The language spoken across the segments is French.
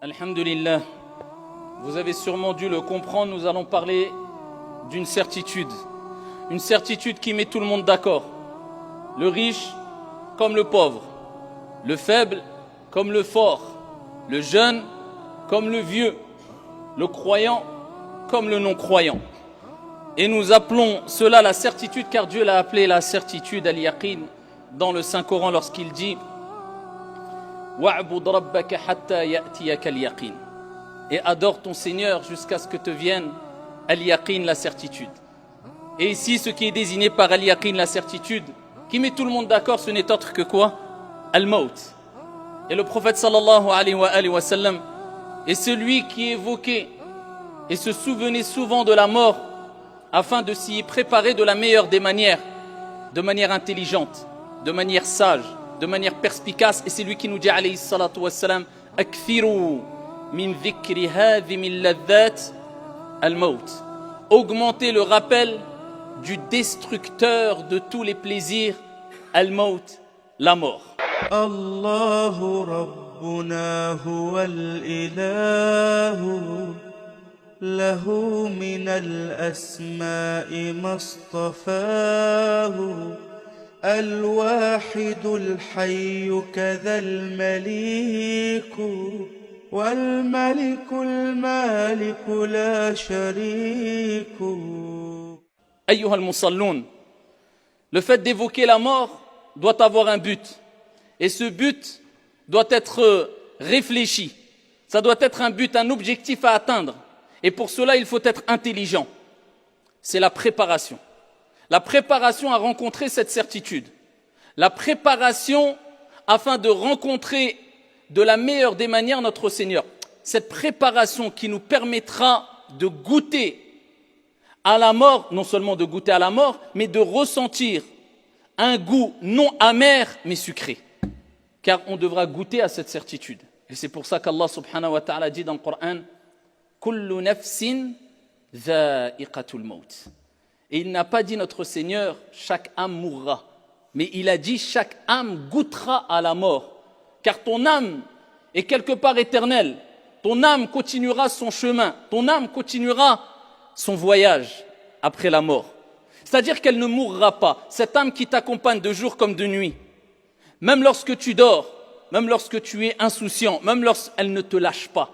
Alhamdulillah, vous avez sûrement dû le comprendre, nous allons parler d'une certitude. Une certitude qui met tout le monde d'accord. Le riche comme le pauvre, le faible comme le fort, le jeune comme le vieux, le croyant comme le non-croyant. Et nous appelons cela la certitude car Dieu l'a appelé la certitude al-yaqin dans le Saint-Coran lorsqu'il dit وَاعْبُدْ رَبَّكَ حَتَّى يَأْتِيَكَ الْيَقِينَ. Et adore ton Seigneur jusqu'à ce que te vienne al-yaqin, la certitude. Et ici, ce qui est désigné par al-yaqin, la certitude, qui met tout le monde d'accord, ce n'est autre que quoi? Al-maut. Et le prophète sallallahu alayhi wa sallam est celui qui évoquait et se souvenait souvent de la mort afin de s'y préparer de la meilleure des manières, de manière intelligente, de manière sage, de manière perspicace. Et c'est lui qui nous dit alayhi salatu wassalam akfiru min dhikri hadhimi ladhat al-maut. Augmentez le rappel du destructeur de tous les plaisirs, al-maut, la mort. Allahu Rabbuna huwal ilahu lahu min al-asma'i mastafahu الواحد الحي كذا المليك والملك المالك لا شريك. أيها المصلون, le fait d'évoquer la mort doit avoir un but. Et ce but doit être réfléchi. Ça doit être un but, un objectif à atteindre. Et pour cela, il faut être intelligent. C'est la préparation. La préparation à rencontrer cette certitude. La préparation afin de rencontrer de la meilleure des manières notre Seigneur. Cette préparation qui nous permettra de goûter à la mort, non seulement de goûter à la mort, mais de ressentir un goût non amer mais sucré. Car on devra goûter à cette certitude. Et c'est pour ça qu'Allah subhanahu wa ta'ala dit dans le Coran Kullu nafsin dha'iqatul maut. Et il n'a pas dit notre Seigneur, chaque âme mourra. Mais il a dit, chaque âme goûtera à la mort. Car ton âme est quelque part éternelle. Ton âme continuera son chemin. Ton âme continuera son voyage après la mort. C'est-à-dire qu'elle ne mourra pas. Cette âme qui t'accompagne de jour comme de nuit. Même lorsque tu dors, même lorsque tu es insouciant, même lorsqu'elle ne te lâche pas.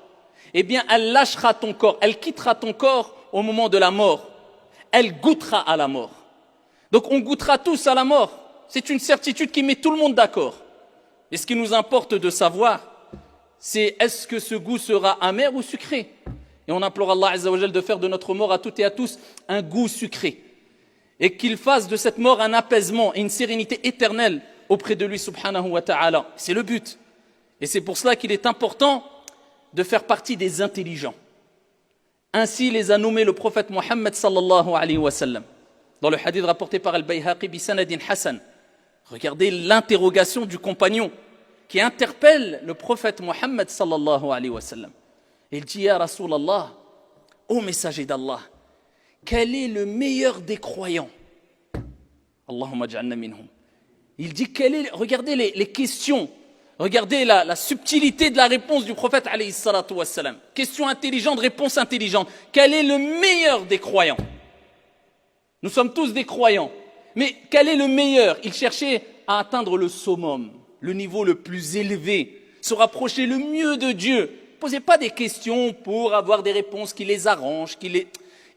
Eh bien, elle lâchera ton corps. Elle quittera ton corps au moment de la mort. Elle goûtera à la mort. Donc on goûtera tous à la mort. C'est une certitude qui met tout le monde d'accord. Et ce qui nous importe de savoir, c'est est-ce que ce goût sera amer ou sucré? Et on implore Allah Azza wa Jal de faire de notre mort à toutes et à tous un goût sucré. Et qu'il fasse de cette mort un apaisement et une sérénité éternelle auprès de lui subhanahu wa ta'ala. C'est le but. Et c'est pour cela qu'il est important de faire partie des intelligents. Ainsi les a nommés le prophète Mohammed sallallahu alayhi wa sallam. Dans le hadith rapporté par Al-Bayhaqi bi sanadin Hassan. Regardez l'interrogation du compagnon qui interpelle le prophète Mohammed sallallahu alayhi wa sallam. Il dit Ya Rasulallah, ô messager d'Allah, quel est le meilleur des croyants? Allahumma ja'alna minhum. Il dit regardez les questions. Regardez la subtilité de la réponse du prophète alayhi salatu wassalam. Question intelligente, réponse intelligente. Quel est le meilleur des croyants? Nous sommes tous des croyants. Mais quel est le meilleur? Il cherchait à atteindre le summum, le niveau le plus élevé, se rapprocher le mieux de Dieu. Ne posez pas des questions pour avoir des réponses qui les arrangent.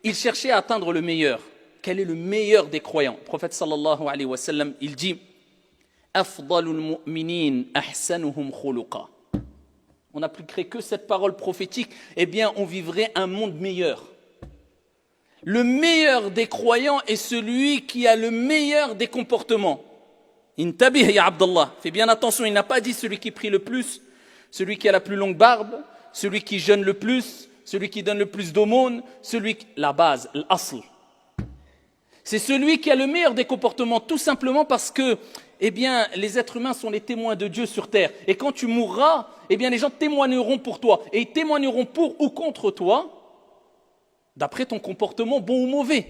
Il cherchait à atteindre le meilleur. Quel est le meilleur des croyants? Le prophète sallallahu alayhi wa sallam, il dit Afdalul mu'minin ahsanuhum khuluqa. On n'appliquerait que cette parole prophétique, eh bien on vivrait un monde meilleur. Le meilleur des croyants est celui qui a le meilleur des comportements. Intabih ya Abdallah, fais bien attention, il n'a pas dit celui qui prie le plus, celui qui a la plus longue barbe, celui qui jeûne le plus, celui qui donne le plus d'aumônes, la base, l'asl. C'est celui qui a le meilleur des comportements, tout simplement parce que eh bien, les êtres humains sont les témoins de Dieu sur terre. Et quand tu mourras, eh bien, les gens témoigneront pour toi. Et ils témoigneront pour ou contre toi, d'après ton comportement, bon ou mauvais.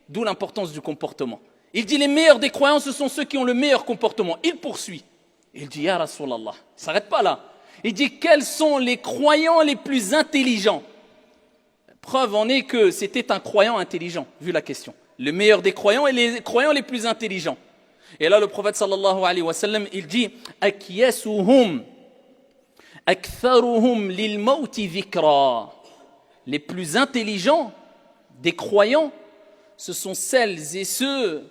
D'où l'importance du comportement. Il dit, les meilleurs des croyants, ce sont ceux qui ont le meilleur comportement. Il poursuit. Il dit, Ya Rasulallah, il ne s'arrête pas là. Il dit quels sont les croyants les plus intelligents. Preuve en est que c'était un croyant intelligent, vu la question. Le meilleur des croyants et les croyants les plus intelligents. Et là, le prophète sallallahu alayhi wa sallam, il dit Akyasuhum aktharuhum lil mawti dhikra. Les plus intelligents des croyants, ce sont celles et ceux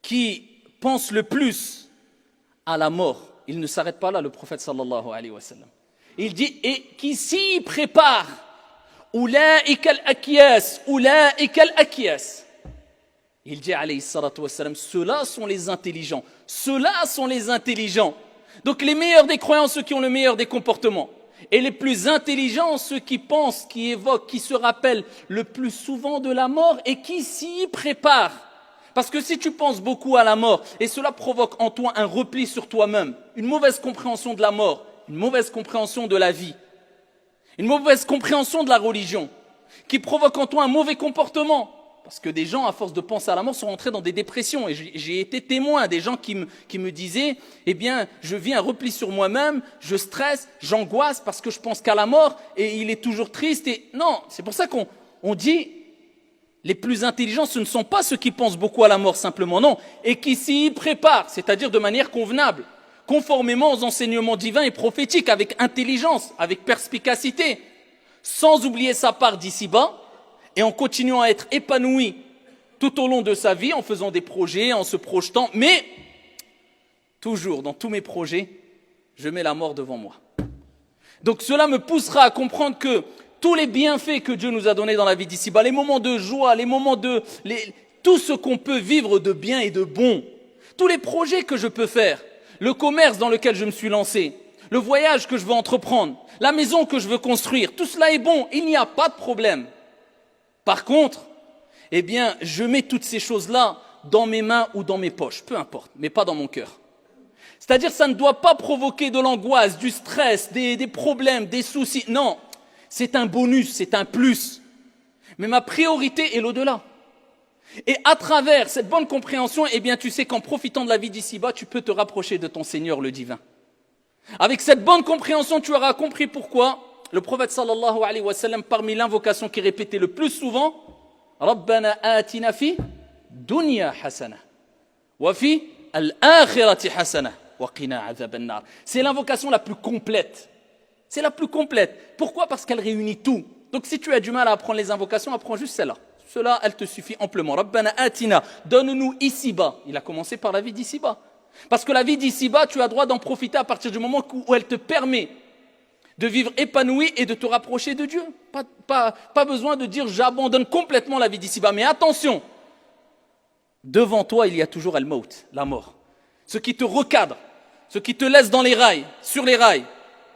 qui pensent le plus à la mort. Il ne s'arrête pas là, le prophète sallallahu alayhi wa sallam. Il dit et qui s'y préparent. Ulaïka al-akyas, ulaïka al-akyas. Il dit alayhi salatu wassalam, ceux-là sont les intelligents. Ceux-là sont les intelligents. Donc les meilleurs des croyants, ceux qui ont le meilleur des comportements. Et les plus intelligents, ceux qui pensent, qui évoquent, qui se rappellent le plus souvent de la mort et qui s'y préparent. Parce que si tu penses beaucoup à la mort, et cela provoque en toi un repli sur toi-même, une mauvaise compréhension de la mort, une mauvaise compréhension de la vie, une mauvaise compréhension de la religion, qui provoque en toi un mauvais comportement. Parce que des gens, à force de penser à la mort, sont rentrés dans des dépressions. Et j'ai été témoin des gens qui me disaient, eh bien, je vis un repli sur moi-même, je stresse, j'angoisse parce que je pense qu'à la mort, et il est toujours triste. Et non, c'est pour ça qu'on dit, les plus intelligents, ce ne sont pas ceux qui pensent beaucoup à la mort simplement, non, et qui s'y préparent, c'est-à-dire de manière convenable, conformément aux enseignements divins et prophétiques, avec intelligence, avec perspicacité, sans oublier sa part d'ici-bas, et en continuant à être épanoui tout au long de sa vie, en faisant des projets, en se projetant, mais toujours dans tous mes projets, je mets la mort devant moi. Donc cela me poussera à comprendre que tous les bienfaits que Dieu nous a donnés dans la vie d'ici-bas, les moments de joie, les moments tout ce qu'on peut vivre de bien et de bon, tous les projets que je peux faire, le commerce dans lequel je me suis lancé, le voyage que je veux entreprendre, la maison que je veux construire, tout cela est bon, il n'y a pas de problème. Par contre, eh bien, je mets toutes ces choses-là dans mes mains ou dans mes poches, peu importe, mais pas dans mon cœur. C'est-à-dire, ça ne doit pas provoquer de l'angoisse, du stress, des problèmes, des soucis. Non, c'est un bonus, c'est un plus. Mais ma priorité est l'au-delà. Et à travers cette bonne compréhension, eh bien, tu sais qu'en profitant de la vie d'ici-bas, tu peux te rapprocher de ton Seigneur, le divin. Avec cette bonne compréhension, tu auras compris pourquoi le prophète sallallahu alayhi wa sallam, parmi l'invocation qui est répétée le plus souvent, Rabbana atina fi dunya hasana wa fi al-akhirati hasana wa qina adhaban nar. C'est l'invocation la plus complète. C'est la plus complète. Pourquoi? Parce qu'elle réunit tout. Donc si tu as du mal à apprendre les invocations, apprends juste celle-là. Cela, elle te suffit amplement. Rabbana atina, donne-nous ici-bas. Il a commencé par la vie d'ici-bas. Parce que la vie d'ici-bas, tu as droit d'en profiter à partir du moment où elle te permet de vivre épanoui et de te rapprocher de Dieu. Pas besoin de dire j'abandonne complètement la vie d'ici-bas. Mais attention, devant toi, il y a toujours al-maut, la mort. Ce qui te recadre, ce qui te laisse dans les rails, sur les rails,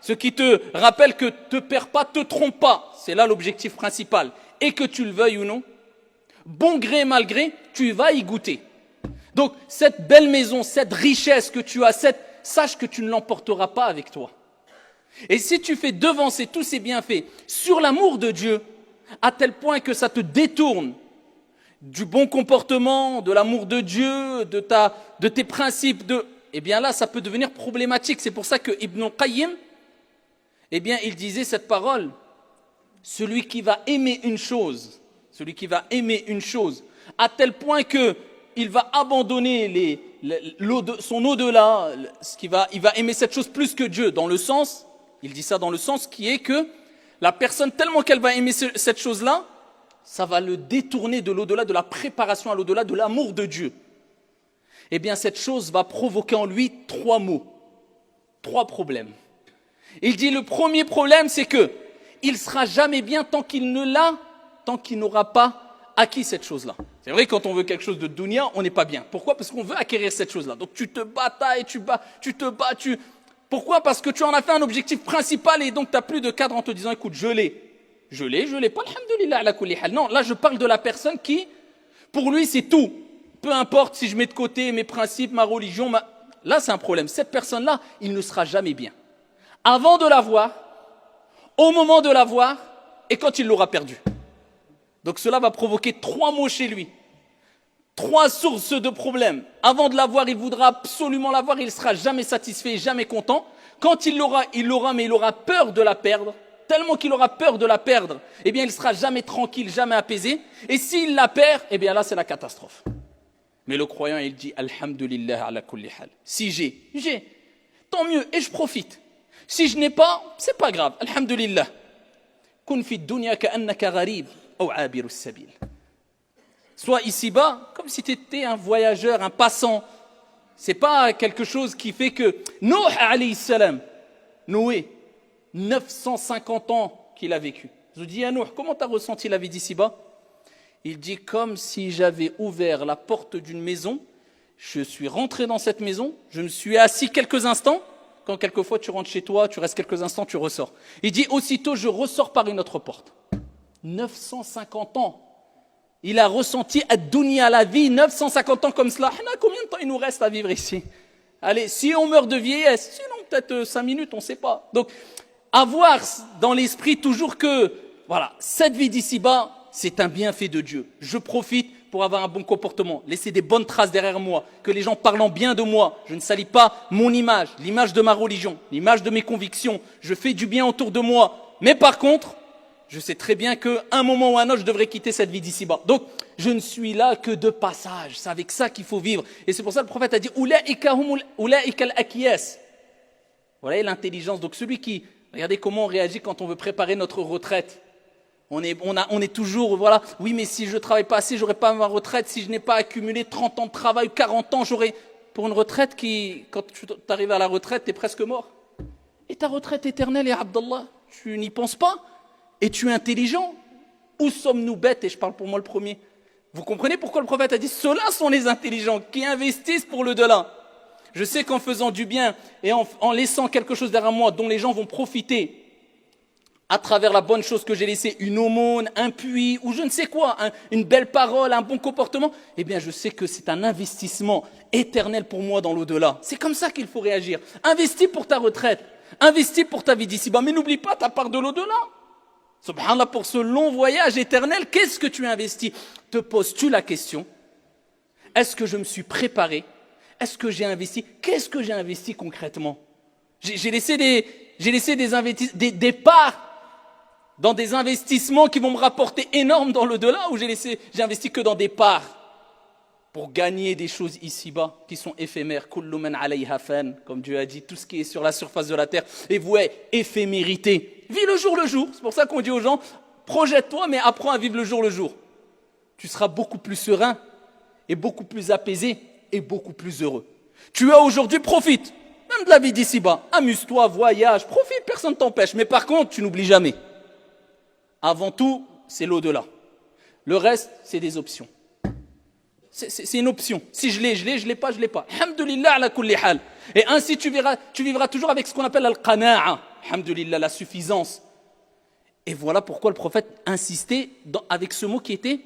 ce qui te rappelle que te perds pas, te trompe pas. C'est là l'objectif principal. Et que tu le veuilles ou non, bon gré, mal gré, tu vas y goûter. Donc, cette belle maison, cette richesse que tu as, sache que tu ne l'emporteras pas avec toi. Et si tu fais devancer tous ces bienfaits sur l'amour de Dieu, à tel point que ça te détourne du bon comportement, de l'amour de Dieu, de tes principes, eh bien là, ça peut devenir problématique. C'est pour ça que Ibn Qayyim, eh bien, il disait cette parole, celui qui va aimer une chose, à tel point que il va abandonner son au-delà, il va aimer cette chose plus que Dieu, dans le sens, il dit ça dans le sens qui est que la personne, tellement qu'elle va aimer cette chose-là, ça va le détourner de l'au-delà, de la préparation à l'au-delà, de l'amour de Dieu. Eh bien, cette chose va provoquer en lui 3 maux, 3 problèmes. Il dit, le premier problème, c'est que il sera jamais bien tant qu'il n'aura pas acquis cette chose-là. C'est vrai, quand on veut quelque chose de dunya, on n'est pas bien. Pourquoi? Parce qu'on veut acquérir cette chose-là. Donc tu te batailles, tu te bats. Pourquoi? Parce que tu en as fait un objectif principal et donc tu n'as plus de cadre en te disant, écoute, je l'ai pas, alhamdoulilah, ala kulli hal. Non, là je parle de la personne qui, pour lui, c'est tout. Peu importe si je mets de côté mes principes, ma religion, là c'est un problème. Cette personne-là, il ne sera jamais bien. Avant de l'avoir, au moment de l'avoir et quand il l'aura perdu. Donc cela va provoquer 3 maux chez lui. 3 sources de problèmes. Avant de l'avoir, il voudra absolument l'avoir, il ne sera jamais satisfait, jamais content. Quand il l'aura, mais il aura peur de la perdre. Tellement qu'il aura peur de la perdre, eh bien il ne sera jamais tranquille, jamais apaisé. Et s'il la perd, eh bien là c'est la catastrophe. Mais le croyant, il dit Alhamdulillah ala kulli hal. Si j'ai, tant mieux, et je profite. Si je n'ai pas, c'est pas grave. Alhamdulillah. Kun fi dunya ka'annaka gharib ou abiru sabil. Sois ici-bas comme si tu étais un voyageur, un passant. C'est pas quelque chose qui fait que Nuh alayhi salam, Noé, 950 ans qu'il a vécu. Je vous dis à Nuh, comment tu as ressenti la vie d'ici-bas? Il dit comme si j'avais ouvert la porte d'une maison, je suis rentré dans cette maison, je me suis assis quelques instants, quand quelquefois tu rentres chez toi, tu restes quelques instants, tu ressors. Il dit aussitôt je ressors par une autre porte. 950 ans. Il a ressenti à dunya la vie, 950 ans comme cela. Combien de temps il nous reste à vivre ici? Allez, si on meurt de vieillesse, sinon peut-être 5 minutes, on ne sait pas. Donc, avoir dans l'esprit toujours que, voilà, cette vie d'ici-bas, c'est un bienfait de Dieu. Je profite pour avoir un bon comportement, laisser des bonnes traces derrière moi, que les gens parlant bien de moi, je ne salis pas mon image, l'image de ma religion, l'image de mes convictions, je fais du bien autour de moi. Mais par contre, je sais très bien qu'à un moment ou un autre, je devrais quitter cette vie d'ici-bas. Donc, je ne suis là que de passage. C'est avec ça qu'il faut vivre. Et c'est pour ça que le prophète a dit, Ulaika al-akiyas. Voilà l'intelligence. Donc, celui qui, regardez comment on réagit quand on veut préparer notre retraite. On est toujours, voilà, oui, mais si je ne travaille pas assez, je n'aurai pas ma retraite. Si je n'ai pas accumulé 30 ans de travail, 40 ans, j'aurai. Pour une retraite qui, quand tu arrives à la retraite, tu es presque mort. Et ta retraite éternelle, ya Abdallah, tu n'y penses pas? Et tu es intelligent? Où sommes-nous bêtes? Et je parle pour moi le premier. Vous comprenez pourquoi le prophète a dit ceux-là sont les intelligents qui investissent pour le delà. Je sais qu'en faisant du bien et en laissant quelque chose derrière moi dont les gens vont profiter à travers la bonne chose que j'ai laissée, une aumône, un puits ou je ne sais quoi, une belle parole, un bon comportement, eh bien je sais que c'est un investissement éternel pour moi dans l'au-delà. C'est comme ça qu'il faut réagir. Investis pour ta retraite, investis pour ta vie d'ici-bas, mais n'oublie pas ta part de l'au-delà. Subhanallah, pour ce long voyage éternel, qu'est-ce que tu investis? Te poses-tu la question? Est-ce que je me suis préparé? Est-ce que j'ai investi? Qu'est-ce que j'ai investi concrètement? J'ai laissé des parts dans des investissements qui vont me rapporter énorme dans l'au-delà, ou j'ai investi que dans des parts pour gagner des choses ici-bas qui sont éphémères. Kullu man alayha fan, comme Dieu a dit, tout ce qui est sur la surface de la terre est voué éphémérité. Vis le jour le jour. C'est pour ça qu'on dit aux gens, projette-toi, mais apprends à vivre le jour le jour. Tu seras beaucoup plus serein et beaucoup plus apaisé et beaucoup plus heureux. Tu as aujourd'hui, profite, même de la vie d'ici-bas. Amuse-toi, voyage, profite, personne ne t'empêche. Mais par contre, tu n'oublies jamais. Avant tout, c'est l'au-delà. Le reste, c'est des options. C'est une option. Si je l'ai, je l'ai pas, je l'ai pas. Alhamdulillah ala kulli hal. Et ainsi tu vivras toujours avec ce qu'on appelle al-qana'a. Alhamdulillah, la suffisance. Et voilà pourquoi le prophète insistait avec ce mot qui était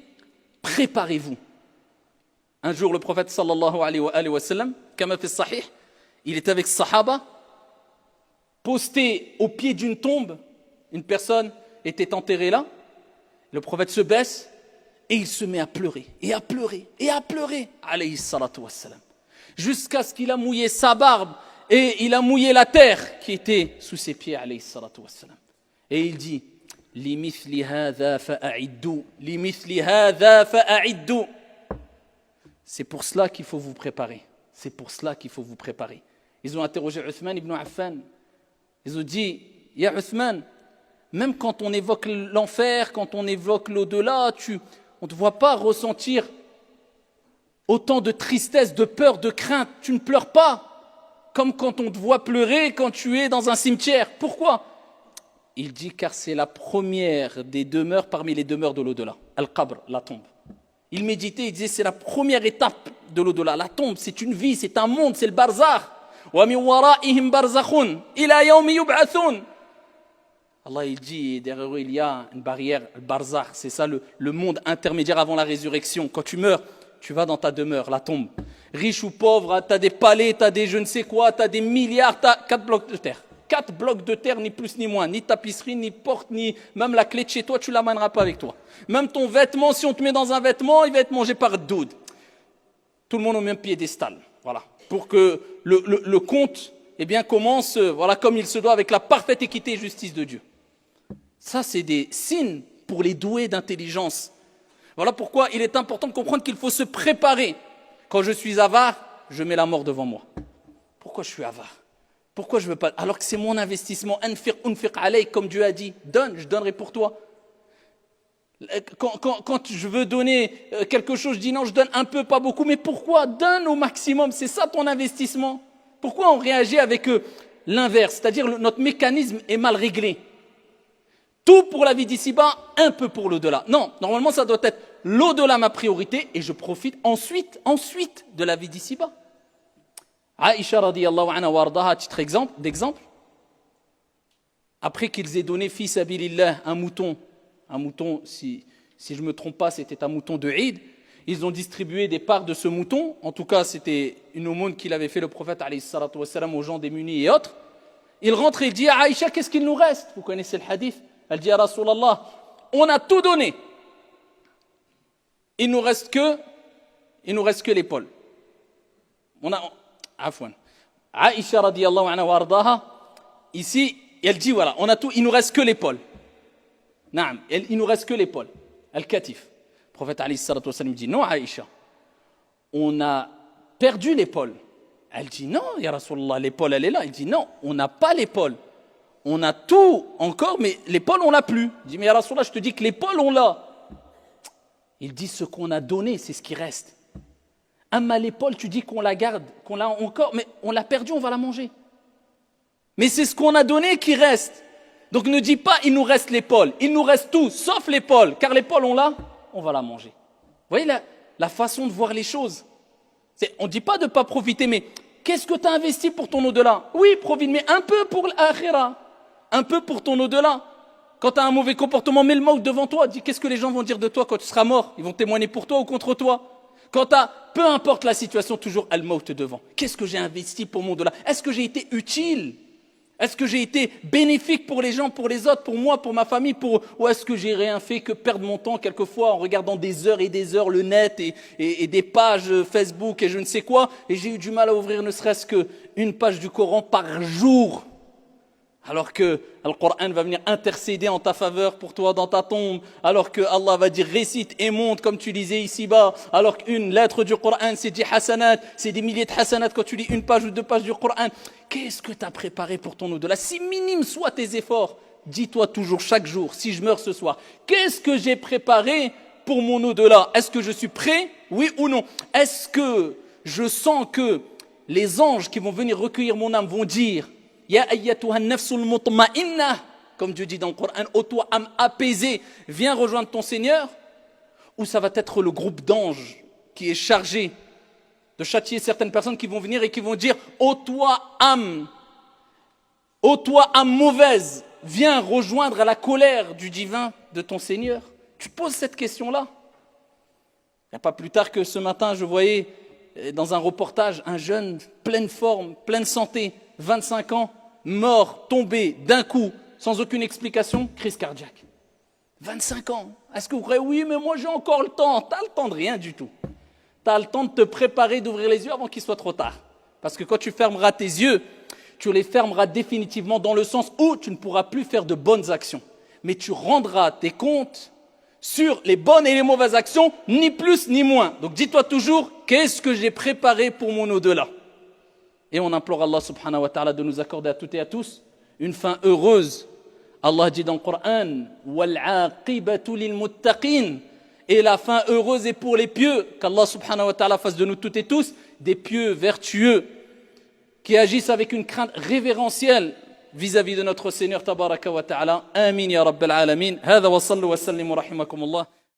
préparez-vous. Un jour, le prophète sallallahu alayhi wa sallam, kama fi sahih, il était avec Sahaba, posté au pied d'une tombe, une personne était enterrée là, le prophète se baisse et il se met à pleurer, et à pleurer, et à pleurer, alayhi salatu wassalam, jusqu'à ce qu'il a mouillé sa barbe et il a mouillé la terre qui était sous ses pieds, alayhi salatu wassalam. Et il dit, limithli hadha fa'a'iddu, limithli hadha fa'a'iddu. C'est pour cela qu'il faut vous préparer. C'est pour cela qu'il faut vous préparer. Ils ont interrogé Uthman ibn Affan. Ils ont dit, ya Uthman, même quand on évoque l'enfer, quand on évoque l'au-delà, on ne te voit pas ressentir autant de tristesse, de peur, de crainte. Tu ne pleures pas, comme quand on te voit pleurer quand tu es dans un cimetière. Pourquoi? Il dit, car c'est la première des demeures parmi les demeures de l'au-delà. Al-Qabr, la tombe. Il méditait, il disait, c'est la première étape de l'au-delà. La tombe, c'est une vie, c'est un monde, c'est le barzakh. Wa min wara'ihim barzakhun ila yawmi yub'athun. Allah il dit, derrière eux il y a une barrière, le barzakh, c'est ça le monde intermédiaire avant la résurrection. Quand tu meurs, tu vas dans ta demeure, la tombe. Riche ou pauvre, tu as des palais, tu as des je ne sais quoi, tu as des milliards, tu as 4 blocs de terre. 4 blocs de terre, ni plus ni moins, ni tapisserie, ni porte, ni même la clé de chez toi, tu ne l'amèneras pas avec toi. Même ton vêtement, si on te met dans un vêtement, il va être mangé par doud. Tout le monde au même piédestal, voilà. Pour que le compte eh bien, commence, voilà, comme il se doit, avec la parfaite équité et justice de Dieu. Ça, c'est des signes pour les doués d'intelligence. Voilà pourquoi il est important de comprendre qu'il faut se préparer. Quand je suis avare, je mets la mort devant moi. Pourquoi je suis avare? Pourquoi je ne veux pas? Alors que c'est mon investissement. Anfiq alayk, comme Dieu a dit. Donne, je donnerai pour toi. Quand je veux donner quelque chose, je dis non, je donne un peu, pas beaucoup. Mais pourquoi? Donne au maximum. C'est ça ton investissement. Pourquoi on réagit avec l'inverse? C'est-à-dire notre mécanisme est mal réglé. Tout pour la vie d'ici-bas, un peu pour l'au-delà. Non, normalement ça doit être l'au-delà ma priorité et je profite ensuite de la vie d'ici-bas. Aïcha radiyallahu anha wa ardaha, titre d'exemple. Après qu'ils aient donné fils sabilillah un mouton, si je ne me trompe pas, c'était un mouton de Eid, ils ont distribué des parts de ce mouton. En tout cas, c'était une aumône qu'il avait fait le prophète alayhi salatu wassalam aux gens démunis et autres. Il rentre et il dit à Aïcha, qu'est-ce qu'il nous reste? Vous connaissez le hadith. Elle dit à Rasulallah, on a tout donné. Il nous reste que l'épaule. Afwan. Aïcha radiyallahu anha wa ardaha, ici, elle dit voilà, on a tout, il nous reste que l'épaule. Naam, il nous reste que l'épaule. Al-katif. Le prophète alayhi salatu wassalam dit non Aïcha, on a perdu l'épaule. Elle dit non, ya Rasulallah, l'épaule elle est là. Il dit non, on n'a pas l'épaule. On a tout encore, mais l'épaule on l'a plus. Il dit mais ya Rasulallah, je te dis que l'épaule on l'a. Il dit ce qu'on a donné, c'est ce qui reste. Amma l'épaule, tu dis qu'on la garde, qu'on l'a encore, mais on l'a perdue, on va la manger. Mais c'est ce qu'on a donné qui reste. Donc ne dis pas il nous reste l'épaule, il nous reste tout, sauf l'épaule, car l'épaule on l'a, on va la manger. Vous voyez la façon de voir les choses. On ne dit pas de ne pas profiter, mais qu'est-ce que tu as investi pour ton au-delà? Oui, profite, mais un peu pour l'akhira, un peu pour ton au-delà. Quand tu as un mauvais comportement, mets le maut devant toi, dis qu'est-ce que les gens vont dire de toi quand tu seras mort? Ils vont témoigner pour toi ou contre toi? Quand tu as, peu importe la situation, toujours al-maut devant. Qu'est-ce que j'ai investi pour mon au-delà? Est-ce que j'ai été utile? Est-ce que j'ai été bénéfique pour les gens, pour les autres, pour moi, pour ma famille, ou est-ce que j'ai rien fait que perdre mon temps quelquefois en regardant des heures et des heures le net et des pages Facebook et je ne sais quoi, et j'ai eu du mal à ouvrir ne serait-ce qu'une page du Coran par jour, alors que le Coran va venir intercéder en ta faveur pour toi dans ta tombe, alors que Allah va dire récite et monte comme tu lisais ici-bas, alors qu'une lettre du Coran c'est 10 hasanat, c'est des milliers de hasanat quand tu lis une page ou deux pages du Coran. Qu'est-ce que tu as préparé pour ton au-delà? Si minimes soient tes efforts, dis-toi toujours chaque jour, si je meurs ce soir, qu'est-ce que j'ai préparé pour mon au-delà? Est-ce que je suis prêt? Oui ou non? Est-ce que je sens que les anges qui vont venir recueillir mon âme vont dire Ya ayyatuha nafsul mutma'inna, comme Dieu dit dans le Coran, ô toi âme apaisée, viens rejoindre ton Seigneur? Ou ça va être le groupe d'anges qui est chargé de châtier certaines personnes qui vont venir et qui vont dire ô toi âme mauvaise, viens rejoindre à la colère du divin de ton Seigneur? Tu poses cette question-là. Il n'y a pas plus tard que ce matin, je voyais dans un reportage un jeune pleine forme, pleine santé, 25 ans, mort, tombé d'un coup, sans aucune explication, crise cardiaque. 25 ans. Est-ce que vous croyez? Oui, mais moi j'ai encore le temps. Tu as le temps de rien du tout. Tu as le temps de te préparer, d'ouvrir les yeux avant qu'il soit trop tard. Parce que quand tu fermeras tes yeux, tu les fermeras définitivement dans le sens où tu ne pourras plus faire de bonnes actions. Mais tu rendras tes comptes sur les bonnes et les mauvaises actions, ni plus ni moins. Donc dis-toi toujours, qu'est-ce que j'ai préparé pour mon au-delà? Et on implore Allah subhanahu wa ta'ala de nous accorder à toutes et à tous une fin heureuse. Allah dit dans le Coran وَالْعَاقِبَةُ لِلْمُتَّقِينَ, et la fin heureuse est pour les pieux. Qu'Allah subhanahu wa ta'ala fasse de nous toutes et tous des pieux vertueux qui agissent avec une crainte révérentielle vis-à-vis de notre Seigneur tabaraka wa ta'ala. Amin ya rabbal alamin. Hadha wa sallu wa sallimu rahimakumullah.